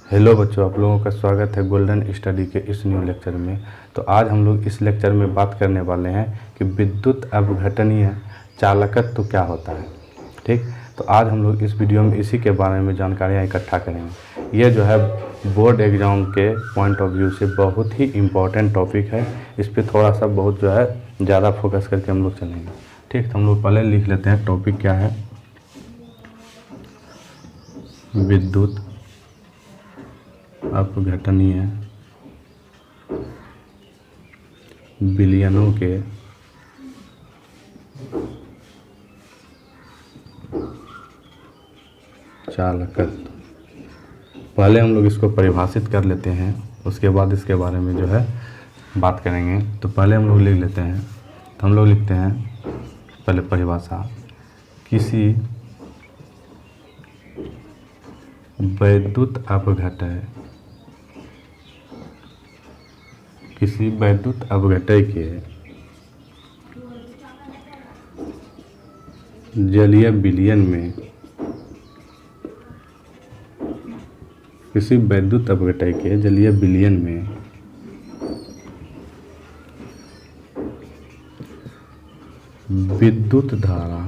Hello बच्चों, आप लोगों का स्वागत है गोल्डन स्टडी के इस न्यू लेक्चर में। तो आज हम लोग इस लेक्चर में बात करने वाले हैं कि विद्युत अपघटनीय चालकत्व क्या होता है। ठीक, तो आज हम लोग इस वीडियो में इसी के बारे में जानकारियाँ इकट्ठा करेंगे। ये जो है बोर्ड एग्ज़ाम के पॉइंट ऑफ व्यू से बहुत ही इम्पोर्टेंट टॉपिक है। इस पर थोड़ा सा बहुत जो है ज़्यादा फोकस करके हम लोग चलेंगे। ठीक, तो हम लोग पहले लिख लेते हैं टॉपिक क्या है। विद्युत अपघटनीय विलयनों के चालकत्व। पहले हम लोग इसको परिभाषित कर लेते हैं, उसके बाद इसके बारे में जो है बात करेंगे। तो पहले हम लोग लिख लेते हैं, तो हम लोग लिखते हैं पहले परिभाषा। किसी वैद्युत अपघटय के जलीय विलयन में विद्युत धारा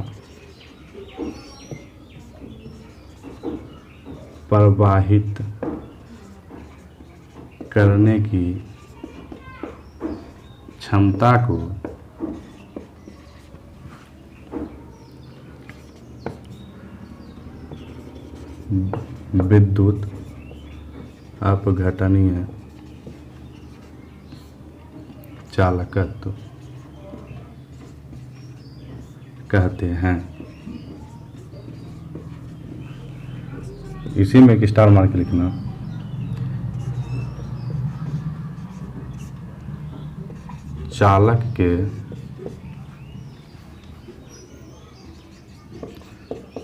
प्रवाहित करने की क्षमता को विद्युत अपघटनीय चालकत्व कहते हैं। इसी में एक स्टार मार्क लिखना। चालक के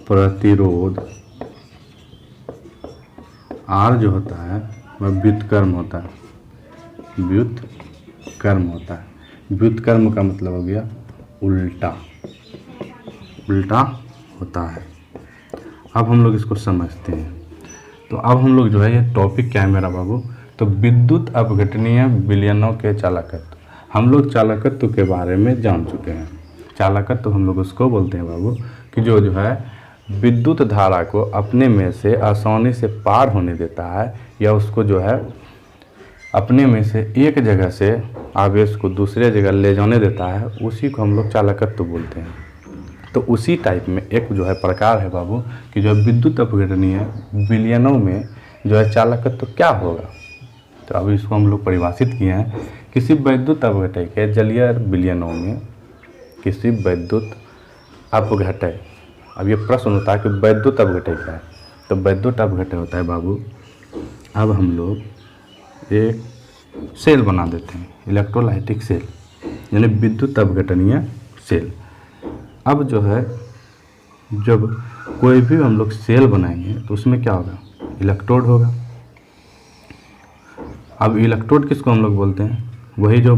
प्रतिरोध R जो होता है वह व्युत्क्रम होता है। व्युत्क्रम का मतलब हो गया उल्टा होता है। अब हम लोग इसको समझते हैं। तो अब हम लोग जो है, ये टॉपिक क्या है मेरा बाबू, तो विद्युत अपघटनीय विलयनों के चालकत्व। हम लोग चालकत्व के बारे में जान चुके हैं। चालकत्व हम लोग उसको बोलते हैं बाबू कि जो है विद्युत धारा को अपने में से आसानी से पार होने देता है, या उसको जो है अपने में से एक जगह से आवेश को दूसरे जगह ले जाने देता है, उसी को हम लोग चालकत्व बोलते हैं। तो उसी टाइप में एक जो है प्रकार है बाबू कि जो विद्युत अपघटनीय विलयनों में जो है चालकत्व क्या होगा। तो अभी इसको हम लोग परिभाषित किए हैं। किसी वैद्युत अपघटय के जलीय विलयनों में किसी वैद्युत अपघटय। अब ये प्रश्न होता है कि वैद्युत अपघटय क्या है। तो वैद्युत अपघटय होता है बाबू, अब हम लोग एक सेल बना देते हैं, इलेक्ट्रोलाइटिक सेल, यानी विद्युत अपघटनीय सेल। अब जो है जब कोई भी हम लोग सेल बनाएंगे तो उसमें क्या होगा, इलेक्ट्रोड होगा। अब इलेक्ट्रोड किसको हम लोग बोलते हैं, वही जो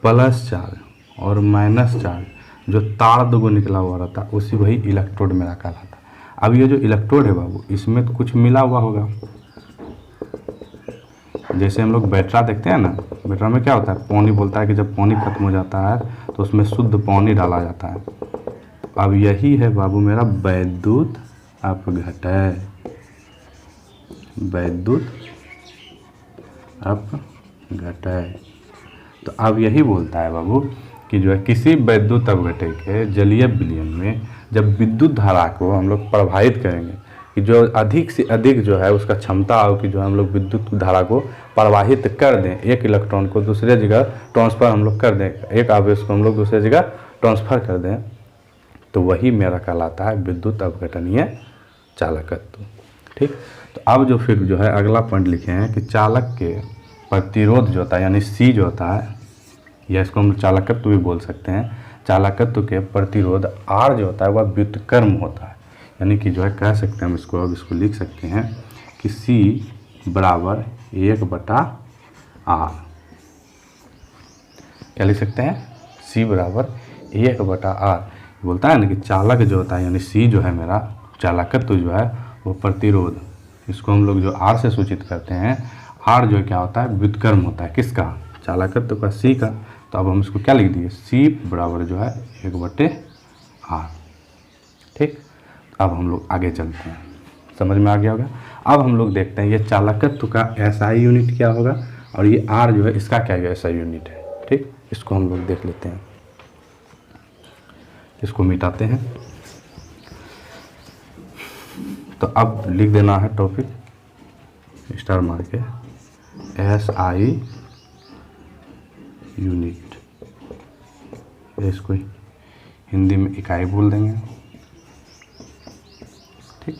प्लस चार्ज और माइनस चार्ज जो तार दो निकला हुआ रहता, उसी वही इलेक्ट्रोड मेरा कहलाता। अब ये जो इलेक्ट्रोड है बाबू, इसमें तो कुछ मिला हुआ होगा। जैसे हम लोग बैटरा देखते हैं ना, बैटरा में क्या होता है, पानी बोलता है कि जब पानी खत्म हो जाता है तो उसमें शुद्ध पानी डाला जाता है। अब यही है बाबू मेरा वैद्युत अपघटय। वैद्युत अपघटय। तो अब यही बोलता है बाबू कि जो है किसी वैद्युत अपघटय के जलीय विलयन में जब विद्युत धारा को हम लोग प्रवाहित करेंगे, कि जो अधिक से अधिक जो है उसका क्षमता हो कि जो हम लोग विद्युत धारा को प्रवाहित कर दें, एक इलेक्ट्रॉन को दूसरे जगह ट्रांसफ़र हम लोग कर दें, एक आवेश को हम लोग दूसरे जगह ट्रांसफ़र कर दें, तो वही मेरा कहलाता है विद्युत अपघटनीय चालकत्व। ठीक, तो अब जो फिर जो है अगला पॉइंट लिखे हैं कि चालक के प्रतिरोध जो होता है, यानी C जो होता है, या इसको हम चालकत्व भी बोल सकते हैं। चालकत्व के प्रतिरोध R जो होता है वह व्युत्क्रम होता है, यानी कि जो है कह सकते हैं हम इसको, अब इसको लिख सकते हैं कि C बराबर 1/R। क्या लिख सकते हैं, C बराबर 1/R। बोलता है ना कि चालक जो होता है, यानी C जो है मेरा चालकत्व जो है वो प्रतिरोध इसको हम लोग जो आर से सूचित करते हैं, आर जो क्या होता है, व्युत्क्रम होता है किसका, चालकत्व का, सी का। तो अब हम इसको क्या लिख दिए, सी बराबर जो है 1/r। ठीक, अब हम लोग आगे चलते हैं, समझ में आ गया होगा। अब हम लोग देखते हैं ये चालकत्व का एसआई यूनिट क्या होगा और ये आर जो है इसका क्या एसआई यूनिट है। ठीक, इसको हम लोग देख लेते हैं, इसको मिटाते हैं। तो अब लिख देना है टॉपिक स्टार मार के, एसआई यूनिट, इसको हिंदी में इकाई बोल देंगे। ठीक,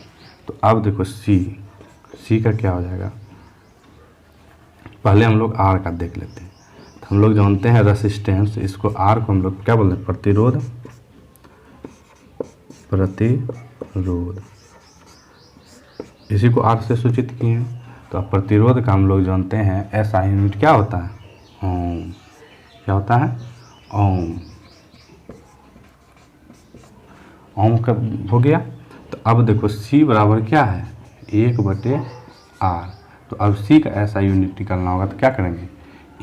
तो अब देखो सी का क्या हो जाएगा, पहले हम लोग आर का देख लेते हैं। तो हम लोग जानते हैं रेसिस्टेंस, इसको आर को हम लोग क्या बोलते हैं, प्रतिरोध, इसी को आर से सूचित किए हैं। तो अब प्रतिरोध का हम लोग जानते हैं एसआई यूनिट क्या होता है, ओम। क्या होता है, ओम। ओम कब हो गया। तो अब देखो सी बराबर क्या है, 1/r। तो अब सी का ऐसा यूनिट निकालना होगा तो क्या करेंगे,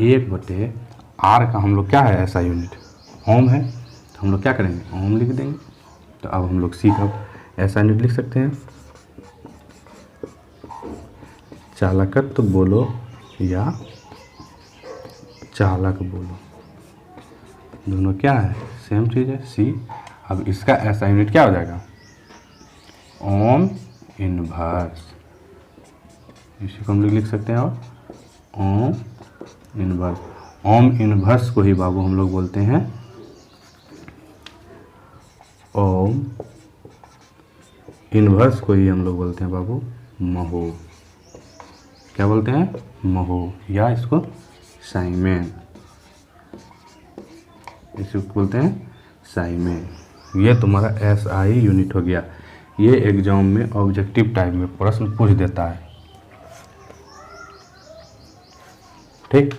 1/r का हम लोग क्या है ऐसा यूनिट, ओम है। तो हम लोग क्या करेंगे, ओम लिख देंगे। तो अब हम लोग सी का ऐसा यूनिट लिख सकते हैं, चालकत्व तो बोलो या चालक बोलो, दोनों क्या है, सेम चीज़ है, सी। अब इसका ऐसा यूनिट क्या हो जाएगा, ओम इनवर्स, इसी को हम लोग लिख सकते हैं। और ओम इनवर्स, ओम इनवर्स को ही बाबू हम लोग बोलते हैं ओम इनवर्स को ही हम लोग बोलते हैं बाबू महो। क्या बोलते हैं, महो, या इसको साइमेन, इसको बोलते हैं साइमेन। ये तुम्हारा एसआई यूनिट हो गया। ये एग्जाम में ऑब्जेक्टिव टाइप में प्रश्न पूछ देता है। ठीक,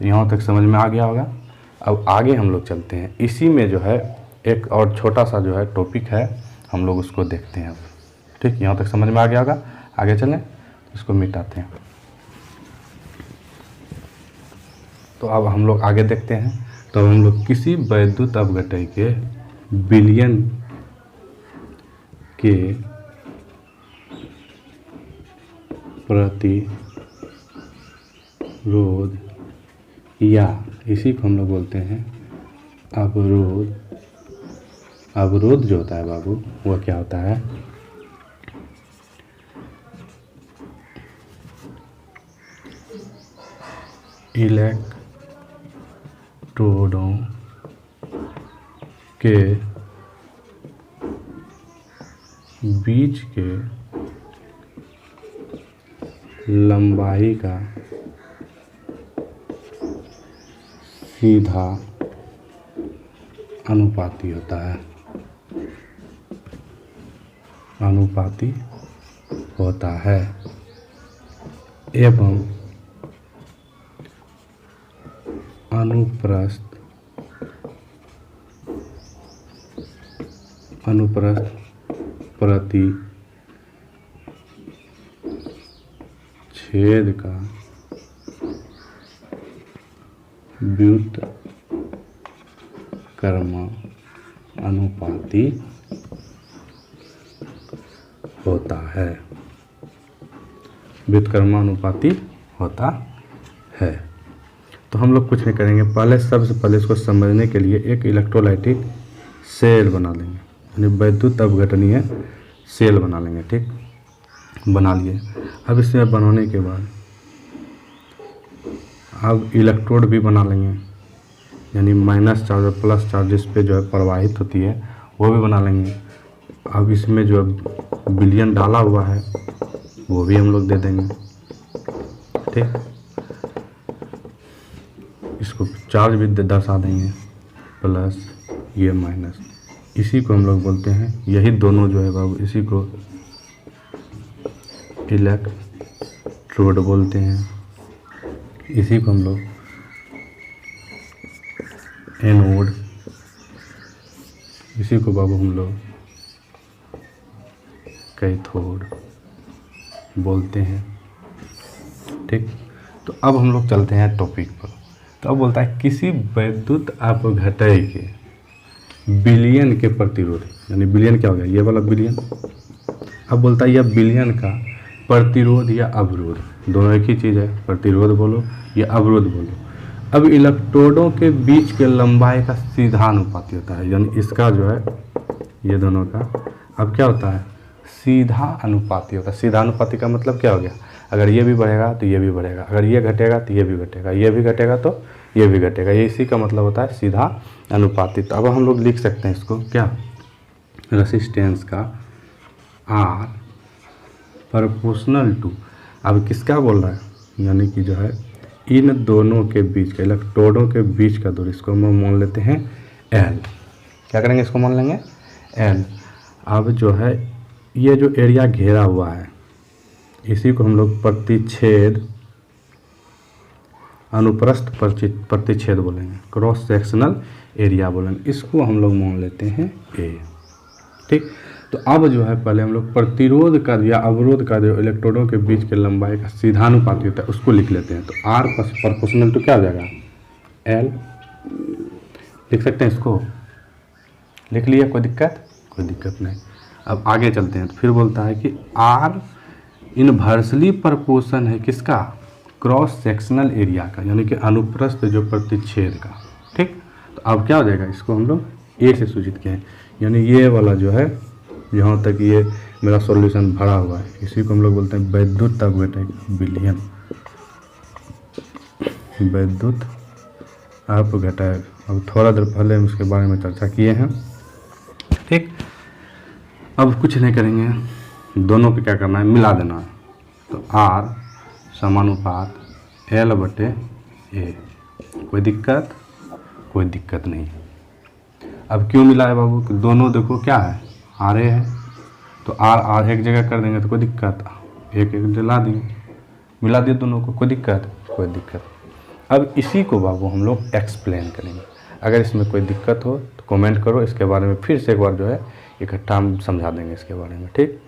यहाँ तक समझ में आ गया होगा। अब आगे हम लोग चलते हैं, इसी में जो है एक और छोटा सा जो है टॉपिक है, हम लोग उसको देखते हैं अब। ठीक, यहाँ तक समझ में आ गया होगा। आगे चलें, इसको मिटाते हैं। तो अब हम लोग आगे देखते हैं। तो हम लोग किसी वैद्युत अपघटन के विलयन के प्रतिरोध या इसी को हम लोग बोलते हैं अवरोध। अवरोध जो होता है बाबू वह क्या होता है, इलेक्ट्रोडों के बीच के लंबाई का सीधा अनुपाती होता है, अनुपाती होता है एवं अनुप्रस्थ प्रति छेद का व्युत्क्रम अनुपाती होता है, व्युत्क्रमानुपाती होता है। तो हम लोग कुछ नहीं करेंगे, पहले सबसे पहले इसको समझने के लिए एक इलेक्ट्रोलाइटिक सेल बना लेंगे, यानी वैद्युत अपघटनीय सेल बना लेंगे। ठीक, बना लिए। अब इसमें बनाने के बाद अब इलेक्ट्रोड भी बना लेंगे, यानी माइनस चार्ज और प्लस चार्ज इस पे जो है प्रवाहित होती है वो भी बना लेंगे। अब इसमें जो विलयन डाला हुआ है वो भी हम लोग दे देंगे। ठीक, इसको चार्ज भी दर्शा देंगे, प्लस ये माइनस, इसी को हम लोग बोलते हैं, यही दोनों जो है बाबू इसी को इलेक्ट्रोड बोलते हैं। इसी को हम लोग एनोड, इसी को बाबू हम लोग कैथोड बोलते हैं। ठीक, तो अब हम लोग चलते हैं टॉपिक पर। तो अब बोलता है किसी वैद्युत अपघटय के विलयन के प्रतिरोध, यानी विलयन क्या हो गया, ये वाला विलयन। अब बोलता है यह विलयन का प्रतिरोध या अवरोध, दोनों एक ही चीज़ है, प्रतिरोध बोलो या अवरोध बोलो। अब इलेक्ट्रोडों के बीच के लंबाई का सीधा अनुपाती होता है, यानी इसका जो है ये दोनों का अब क्या होता है, सीधा अनुपाती होता है। सीधा अनुपाती का मतलब क्या हो गया, अगर ये भी बढ़ेगा तो ये भी बढ़ेगा, अगर ये घटेगा तो ये भी घटेगा, ये भी घटेगा तो ये भी घटेगा, ये इसी का मतलब होता है सीधा अनुपाती। तो अब हम लोग लिख सकते हैं इसको क्या, रेसिस्टेंस का R प्रोपोर्शनल टू, अब किसका बोल रहा है, यानी कि जो है इन दोनों के बीच का, इलेक्ट्रोडों के बीच का दूरी, इसको हम मान लेते हैं L। क्या करेंगे, इसको मान लेंगे L। अब जो है ये जो एरिया घेरा हुआ है इसी को हम लोग प्रतिच्छेद, अनुप्रस्थ प्रतिच्छेद बोलेंगे, क्रॉस सेक्शनल एरिया बोलेंगे, इसको हम लोग मान लेते हैं A। ठीक, तो अब जो है पहले हम लोग प्रतिरोध का या अवरोध का जो इलेक्ट्रोडों के बीच के लंबाई का सीधानुपाती होता है उसको लिख लेते हैं। तो R प्रोपोर्शनल टू क्या हो जाएगा, L। लिख सकते हैं, इसको लिख लिया, कोई दिक्कत नहीं। अब आगे चलते हैं। तो फिर बोलता है कि R इनवर्सली प्रोपोर्शन है किसका, क्रॉस सेक्शनल एरिया का, यानी कि अनुप्रस्थ जो प्रतिच्छेद का। ठीक, तो अब क्या हो जाएगा, इसको हम लोग A से सूचित किए हैं, यानी ये वाला जो है यहाँ तक ये मेरा सॉल्यूशन भरा हुआ है, इसी को हम लोग बोलते हैं वैद्युत अपघटय विलयन, वैद्युत अपघटय। अब थोड़ा देर पहले हम इसके बारे में चर्चा किए हैं। ठीक, अब कुछ नहीं करेंगे, दोनों को क्या करना है, मिला देना है। तो R समानुपात L/A, कोई दिक्कत नहीं। अब क्यों मिला है बाबू, कि दोनों देखो क्या है, RA है, तो R एक जगह कर देंगे तो कोई दिक्कत, एक जला देंगे, मिला दिए दोनों को, कोई दिक्कत। अब इसी को बाबू हम लोग एक्सप्लेन करेंगे। अगर इसमें कोई दिक्कत हो तो कमेंट करो, इसके बारे में फिर से एक बार जो है इकट्ठा हम समझा देंगे इसके बारे में। ठीक,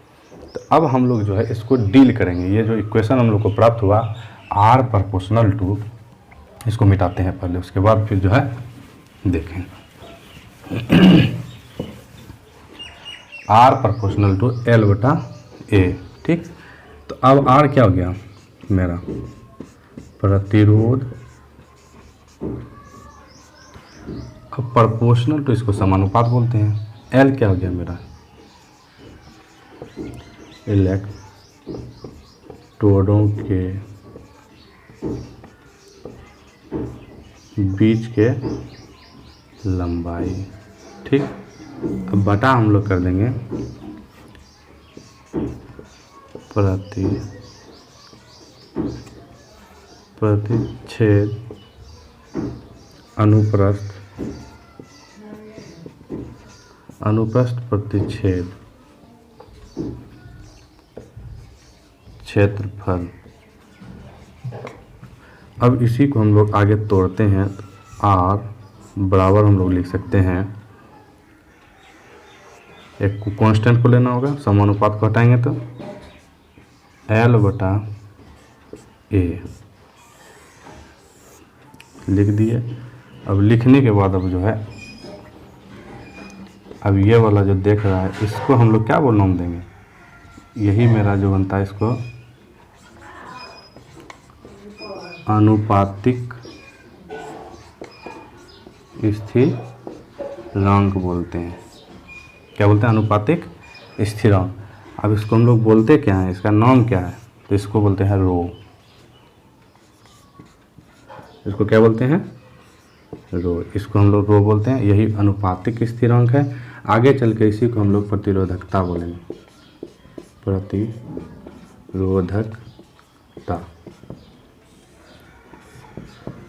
तो अब हम लोग जो है इसको डील करेंगे। ये जो इक्वेशन हम लोग को प्राप्त हुआ R प्रोपोर्शनल टू, इसको मिटाते हैं पहले, उसके बाद फिर जो है देखें। R proportional to L/A। ठीक, तो अब R क्या हो गया मेरा, प्रतिरोध। अब प्रोपोर्शनल टू इसको समानुपात बोलते हैं। L क्या हो गया मेरा, इलेक्ट्रोडों के बीच के लंबाई। ठीक, अब बटा हम लोग कर देंगे प्रतिच्छेद अनुप्रस्थ प्रतिच्छेद क्षेत्रफल। अब इसी को हम लोग आगे तोड़ते हैं। R बराबर हम लोग लिख सकते हैं, एक कांस्टेंट को लेना होगा, समानुपात को हटाएंगे तो L/A लिख दिए। अब लिखने के बाद अब जो है, अब ये वाला जो देख रहा है इसको हम लोग क्या नाम देंगे, यही मेरा जो बनता है इसको अनुपातिक स्थिरांक बोलते हैं। क्या बोलते हैं, अनुपातिक स्थिरांक। अब इसको हम लोग बोलते क्या है, इसका नाम क्या है, तो इसको बोलते हैं रो। इसको क्या बोलते हैं, रो। इसको हम लोग रो बोलते हैं, यही अनुपातिक स्थिरांक है। आगे चल के इसी को हम लोग प्रतिरोधकता बोलेंगे, प्रतिरोधकता।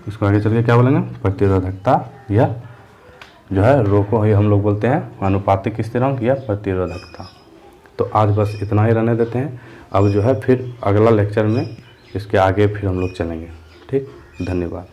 इसको आगे चल के क्या बोलेंगे, प्रतिरोधकता, या जो है रो को ही हम लोग बोलते हैं अनुपातिक स्थिरांक या प्रतिरोधकता। तो आज बस इतना ही रहने देते हैं। अब जो है फिर अगला लेक्चर में इसके आगे फिर हम लोग चलेंगे। ठीक, धन्यवाद।